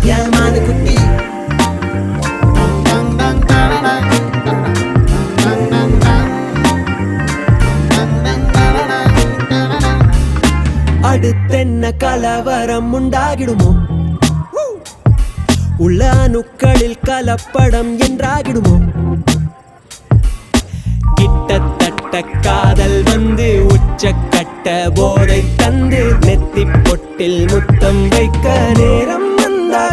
ஏமான குட்டி அடுத்தென்ன கலவரம் உண்டாகிடுமோ உள்ள அணுக்களில் கலப்படம் என்றாகிடுமோ கிட்டத்தட்ட காதல் வந்து உச்சக்கட்ட போதை தந்து நெத்தி பொட்டில் முத்தம் வைக்க நேரம் வந்தா